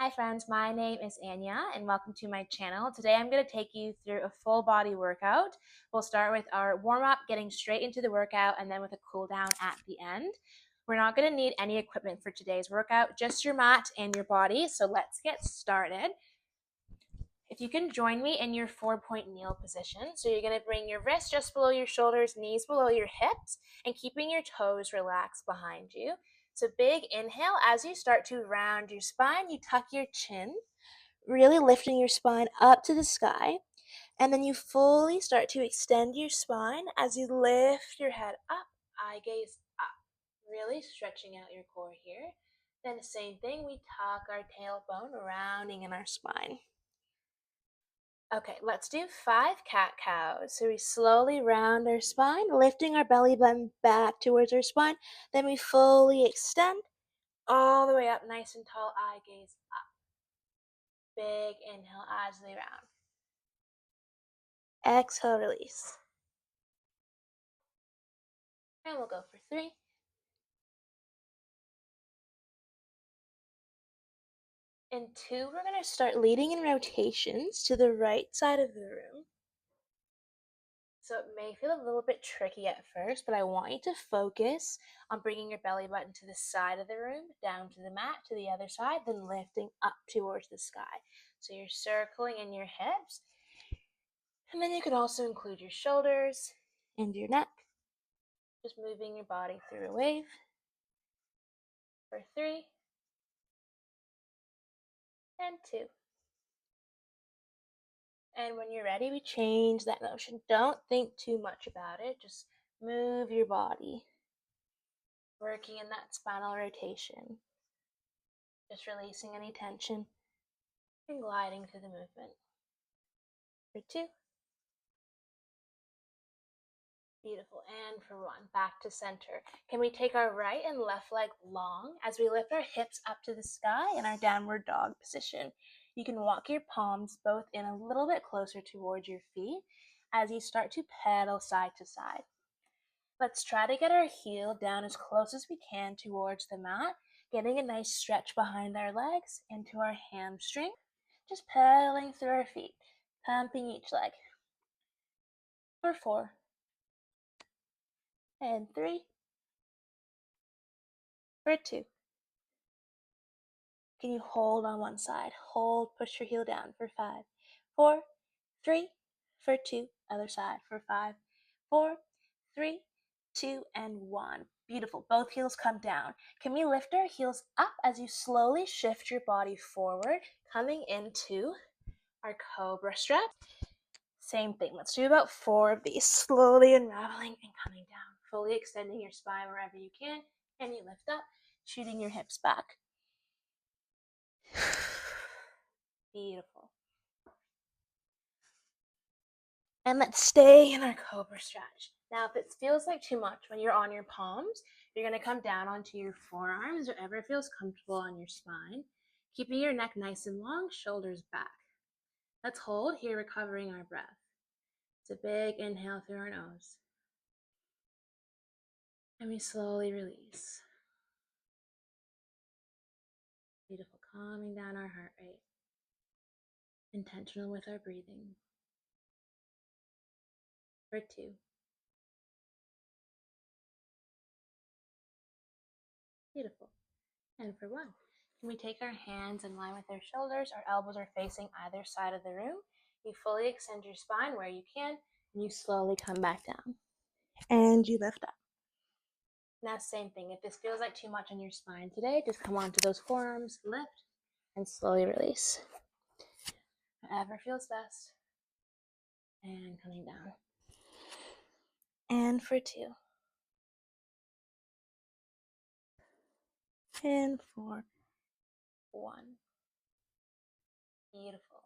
Hi friends, my name is Anya and welcome to my channel. Today I'm going to take you through a full body workout. We'll start with our warm-up, getting straight into the workout, and then with a cool down at the end. We're not going to need any equipment for today's workout, just your mat and your body. So let's get started. If you can join me in your 4-point kneel position. So you're going to bring your wrists just below your shoulders, knees below your hips, and keeping your toes relaxed behind you. So big inhale. As you start to round your spine, you tuck your chin, really lifting your spine up to the sky. And then you fully start to extend your spine as you lift your head up, eye gaze up, really stretching out your core here. Then the same thing, we tuck our tailbone, rounding in our spine. Okay, let's do 5 cat-cows. So we slowly round our spine, lifting our belly button back towards our spine. Then we fully extend all the way up, nice and tall, eye gaze up. Big inhale as they round. Exhale, release. And we'll go for 3. In 2, we're going to start leading in rotations to the right side of the room. So it may feel a little bit tricky at first, but I want you to focus on bringing your belly button to the side of the room, down to the mat, to the other side, then lifting up towards the sky. So you're circling in your hips. And then you can also include your shoulders and your neck. Just moving your body through a wave. For 3. And 2. And when you're ready, we change that motion. Don't think too much about it. Just move your body. Working in that spinal rotation. Just releasing any tension and gliding through the movement. For 2. Beautiful. And for 1. Back to center. Can we take our right and left leg long as we lift our hips up to the sky in our downward dog position? You can walk your palms both in a little bit closer towards your feet as you start to pedal side to side. Let's try to get our heel down as close as we can towards the mat, getting a nice stretch behind our legs into our hamstring. Just pedaling through our feet, pumping each leg. For 4. And 3. For 2. Can you hold on one side? Hold, push your heel down for 5. 4, 3, for 2. Other side for 5. 4, 3, 2, and 1. Beautiful. Both heels come down. Can we lift our heels up as you slowly shift your body forward, coming into our cobra stretch? Same thing. Let's do about 4 of these, slowly unraveling and coming down, fully extending your spine wherever you can, and you lift up, shooting your hips back. Beautiful. And let's stay in our cobra stretch. Now, if it feels like too much when you're on your palms, you're going to come down onto your forearms, wherever it feels comfortable on your spine, keeping your neck nice and long, shoulders back. Let's hold here, recovering our breath. It's a big inhale through our nose. And we slowly release. Beautiful, calming down our heart rate. Intentional with our breathing. For 2. Beautiful. And for 1. Can we take our hands in line with our shoulders? Our elbows are facing either side of the room. You fully extend your spine where you can, and you slowly come back down. And you lift up. Now, same thing. If this feels like too much on your spine today, just come onto those forearms, lift, and slowly release. Whatever feels best. And coming down. And for 2. And for 1. Beautiful.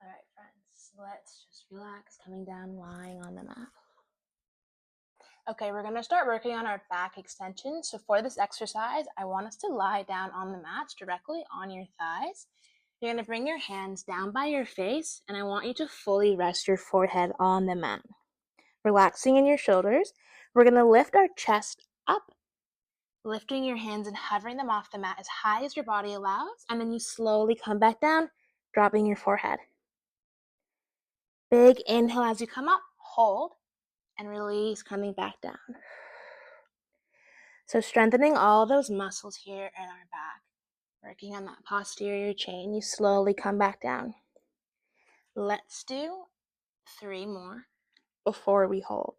All right, friends, let's just relax, coming down, lying on the mat. Okay, we're going to start working on our back extension. So for this exercise, I want us to lie down on the mats directly on your thighs. You're going to bring your hands down by your face, and I want you to fully rest your forehead on the mat. Relaxing in your shoulders, we're going to lift our chest up Lifting your hands and hovering them off the mat as high as your body allows, and then you slowly come back down, dropping your forehead. Big inhale as you come up, hold, and release, coming back down. So strengthening all those muscles here in our back, working on that posterior chain. You slowly come back down. Let's do 3 more before we hold.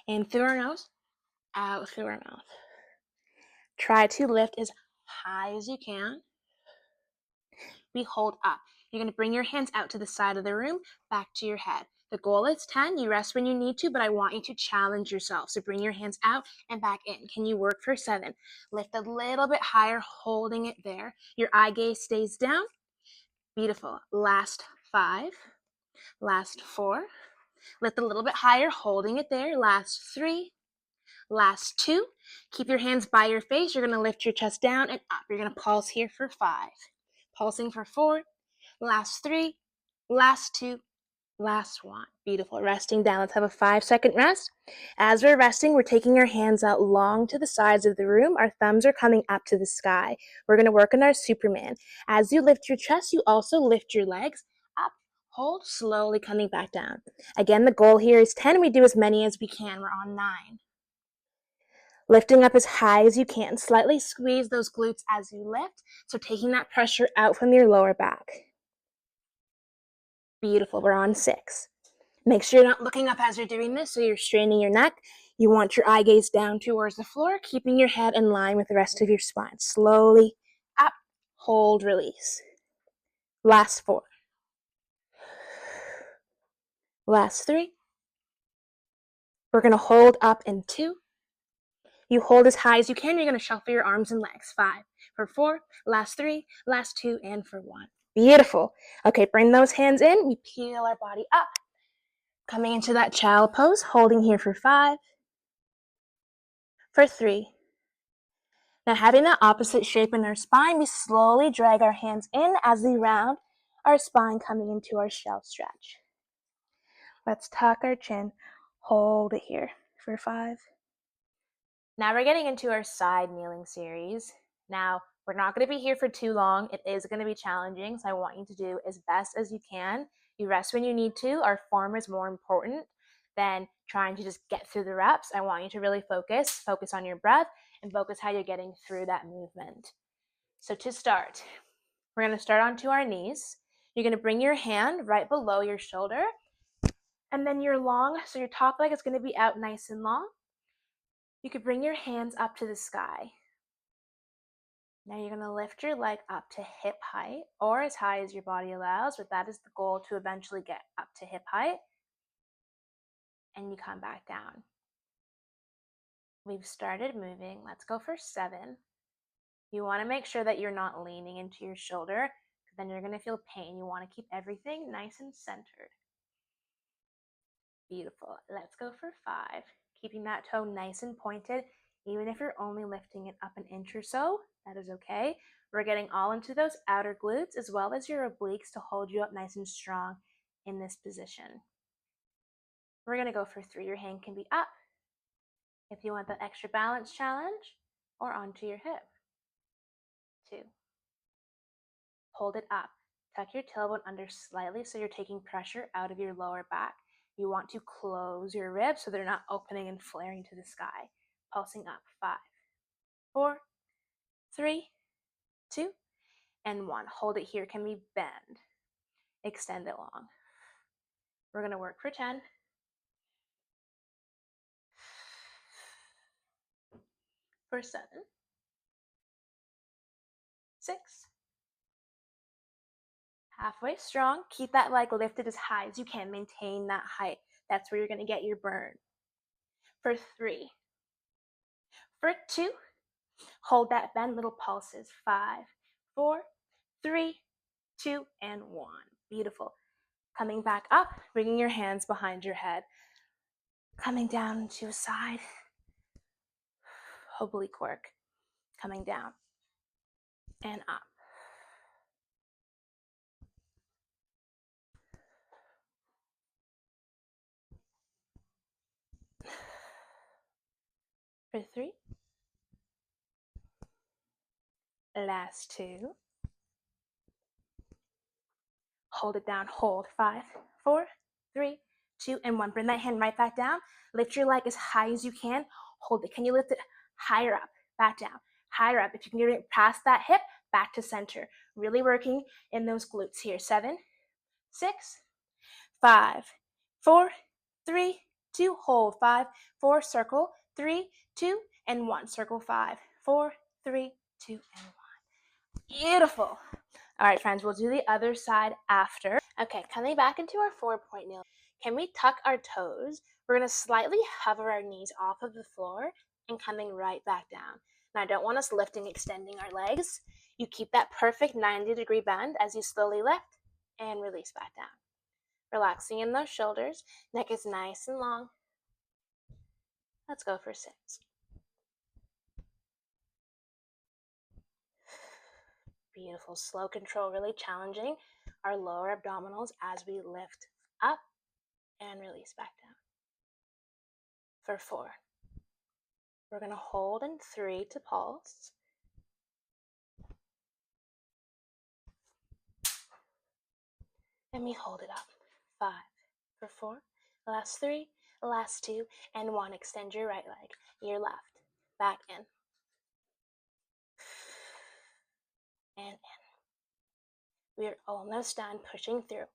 In through our nose, out through our mouth. Try to lift as high as you can. We hold up. You're going to bring your hands out to the side of the room, back to your head. The goal is 10. You rest when you need to, but I want you to challenge yourself. So bring your hands out and back in. Can you work for 7? Lift a little bit higher, holding it there. Your eye gaze stays down. Beautiful. Last 5. Last 4. Lift a little bit higher, holding it there. Last 3. Last 2. Keep your hands by your face. You're going to lift your chest down and up. You're going to pulse here for 5. Pulsing for 4. Last 3. Last 2. Last 1. Beautiful. Resting down. Let's have a 5-second rest. As we're resting, we're taking our hands out long to the sides of the room. Our thumbs are coming up to the sky. We're going to work on our Superman. As you lift your chest, you also lift your legs up. Hold, slowly coming back down. Again, the goal here is 10. We do as many as we can. We're on 9. Lifting up as high as you can. Slightly squeeze those glutes as you lift. So taking that pressure out from your lower back. Beautiful. We're on 6. Make sure you're not looking up as you're doing this, so you're straining your neck. You want your eye gaze down towards the floor, keeping your head in line with the rest of your spine. Slowly up, hold, release. Last 4. Last 3. We're going to hold up in 2. You hold as high as you can. You're going to shuffle your arms and legs. 5. For 4. Last 3. Last 2. And for 1. Beautiful. Okay, bring those hands in. We peel our body up. Coming into that child pose, holding here for 5. For 3. Now, having that opposite shape in our spine, we slowly drag our hands in as we round our spine, coming into our shell stretch. Let's tuck our chin. Hold it here for 5. Now we're getting into our side kneeling series. Now, we're not going to be here for too long. It is going to be challenging, so I want you to do as best as you can. You rest when you need to. Our form is more important than trying to just get through the reps. I want you to really focus on your breath, and focus how you're getting through that movement. So to start, we're going to start onto our knees. You're going to bring your hand right below your shoulder, and then you're long, so your top leg is going to be out nice and long. You could bring your hands up to the sky. Now you're going to lift your leg up to hip height, or as high as your body allows, but that is the goal, to eventually get up to hip height. And you come back down. We've started moving. Let's go for 7. You want to make sure that you're not leaning into your shoulder, because then you're going to feel pain. You want to keep everything nice and centered. Beautiful. Let's go for 5. Keeping that toe nice and pointed. Even if you're only lifting it up an inch or so, that is okay. We're getting all into those outer glutes as well as your obliques to hold you up nice and strong in this position. We're going to go for 3. Your hand can be up if you want that extra balance challenge, or onto your hip. 2. Hold it up. Tuck your tailbone under slightly so you're taking pressure out of your lower back. You want to close your ribs so they're not opening and flaring to the sky. Pulsing up. 5, 4, 3, 2, and 1. Hold it here. Can we bend? Extend it long. We're going to work for 10. For 7. 6. Halfway strong. Keep that leg lifted as high as you can. Maintain that height. That's where you're going to get your burn. For 3. For 2. Hold that bend. Little pulses. 5, 4, 3, 2, and 1. Beautiful. Coming back up, bringing your hands behind your head. Coming down to a side. Oblique work. Coming down and up. For 3, last 2. Hold it down, hold, 5, 4, 3, 2, and 1. Bring that hand right back down. Lift your leg as high as you can. Hold it. Can you lift it higher up, back down, higher up? If you can get it past that hip, back to center. Really working in those glutes here. 7, 6, 5, 4, 3, 2, hold, 5, 4, circle, 3, 2, and 1. Circle 5, 4, 3, 2, and 1. Beautiful. All right, friends, we'll do the other side after. Okay, coming back into our 4-point kneel. Can we tuck our toes? We're going to slightly hover our knees off of the floor and coming right back down. Now, I don't want us lifting, extending our legs. You keep that perfect 90-degree bend as you slowly lift and release back down. Relaxing in those shoulders. Neck is nice and long. Let's go for 6. Beautiful. Slow control, really challenging our lower abdominals as we lift up and release back down. For 4. We're going to hold in 3 to pulse. And we hold it up. 5. For 4. Last 3, last 2, and 1. Extend your right leg, your left, back in. And in. We are almost done, pushing through.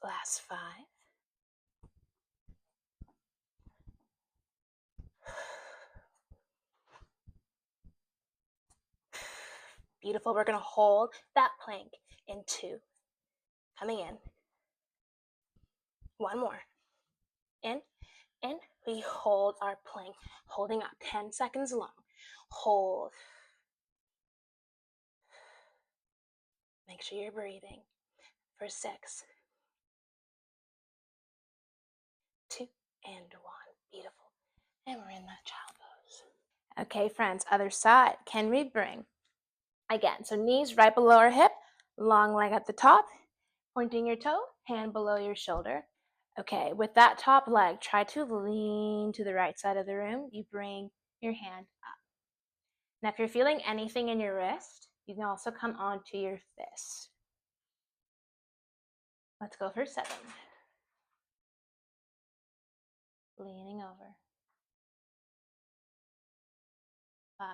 Last 5. Beautiful. We're going to hold that plank in 2. Coming in. 1 more. In. We hold our plank, holding up 10 seconds long. Hold. Make sure you're breathing. For 6, 2, and 1. Beautiful. And we're in that child pose. Okay, friends, other side. Can we bring? Again, so knees right below our hip, long leg at the top, pointing your toe, hand below your shoulder. Okay, with that top leg, try to lean to the right side of the room. You bring your hand up. Now, if you're feeling anything in your wrist, you can also come onto your fist. Let's go for 7. Leaning over. 5.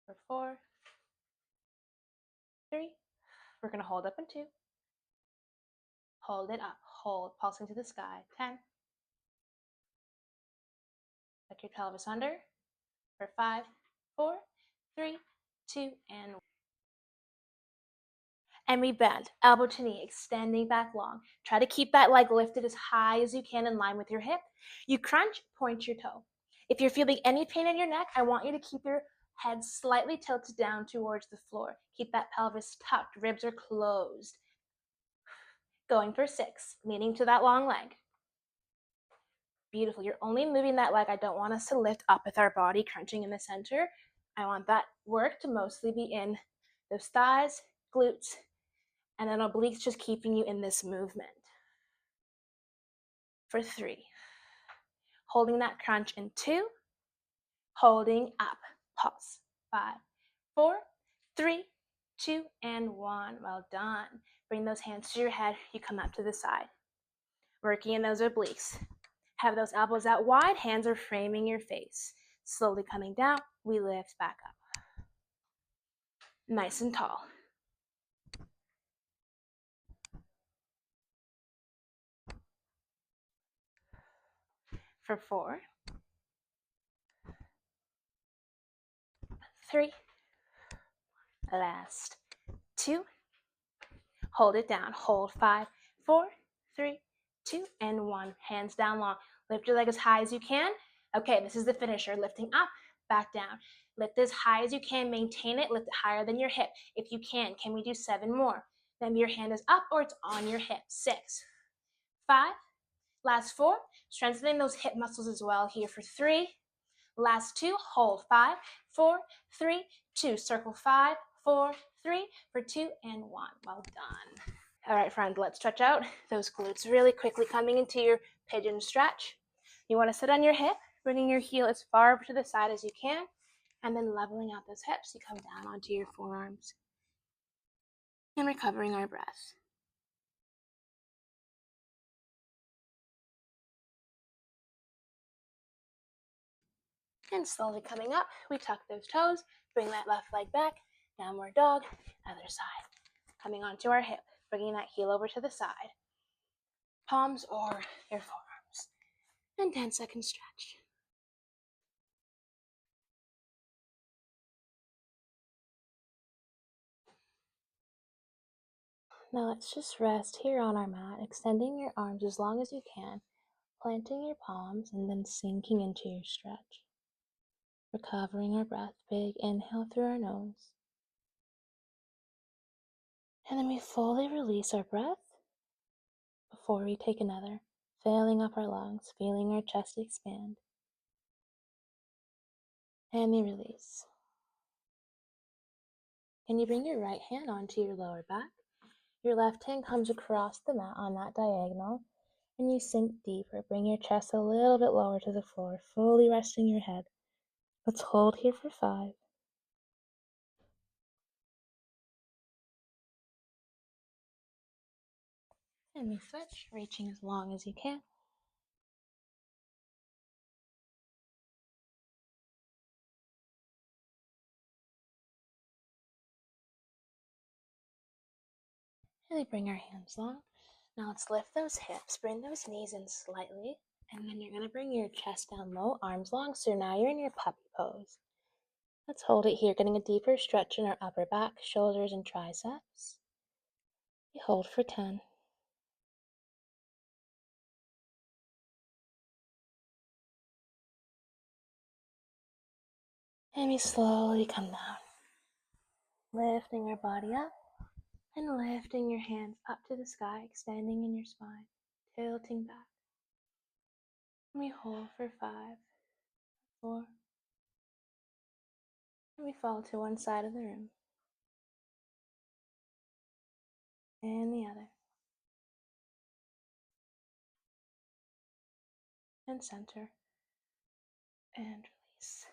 For 4. 3. We're going to hold up in 2. Hold it up. Hold. Pulsing to the sky. 10. Tuck your pelvis under. For 5, 4, 3, 2, and 1. And we bend, elbow to knee, extending back long. Try to keep that leg lifted as high as you can in line with your hip. You crunch, point your toe. If you're feeling any pain in your neck, I want you to keep your head slightly tilted down towards the floor. Keep that pelvis tucked, ribs are closed. Going for 6, leaning to that long leg. Beautiful. You're only moving that leg. I don't want us to lift up with our body crunching in the center. I want that work to mostly be in those thighs, glutes, and then obliques just keeping you in this movement. For 3. Holding that crunch in 2. Holding up. Pulse. 5, 4, 3, 2, and 1. Well done. Bring those hands to your head. You come up to the side. Working in those obliques. Have those elbows out wide. Hands are framing your face. Slowly coming down. We lift back up. Nice and tall. For 4. 3. Last 2. Hold it down. Hold 5, 4, 3, 2, and 1. Hands down long. Lift your leg as high as you can. Okay, this is the finisher. Lifting up, back down. Lift as high as you can. Maintain it. Lift it higher than your hip. If you can we do 7 more? Then your hand is up or it's on your hip. 6, 5, last 4. Strengthening those hip muscles as well here for 3. Last 2, hold 5, 4, 3, 2. Circle 5, 4, 3 for 2 and 1. Well done. All right, friend, let's stretch out those glutes really quickly, coming into your pigeon stretch. You want to sit on your hip. bringing your heel as far over to the side as you can, and then leveling out those hips. You come down onto your forearms and recovering our breath. And slowly coming up, we tuck those toes, bring that left leg back, downward dog, other side. Coming onto our hip, bringing that heel over to the side. Palms or your forearms. And 10-second stretch. Now let's just rest here on our mat, extending your arms as long as you can, planting your palms, and then sinking into your stretch. Recovering our breath, big inhale through our nose. And then we fully release our breath before we take another, filling up our lungs, feeling our chest expand. And you release. Can you bring your right hand onto your lower back? Your left hand comes across the mat on that diagonal, and you sink deeper. Bring your chest a little bit lower to the floor, fully resting your head. Let's hold here for 5. And we switch, reaching as long as you can. Really bring our hands long. Now let's lift those hips, bring those knees in slightly, and then you're going to bring your chest down low, arms long, so now you're in your puppy pose. Let's hold it here, getting a deeper stretch in our upper back, shoulders, and triceps. We hold for 10. And we slowly come down, lifting our body up and lifting your hands up to the sky, extending in your spine, tilting back. And we hold for 5, 4, and we fall to one side of the room and the other, and center, and release.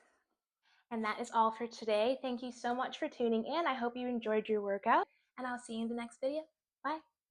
And that is all for today. Thank you so much for tuning in. I hope you enjoyed your workout, and I'll see you in the next video. Bye.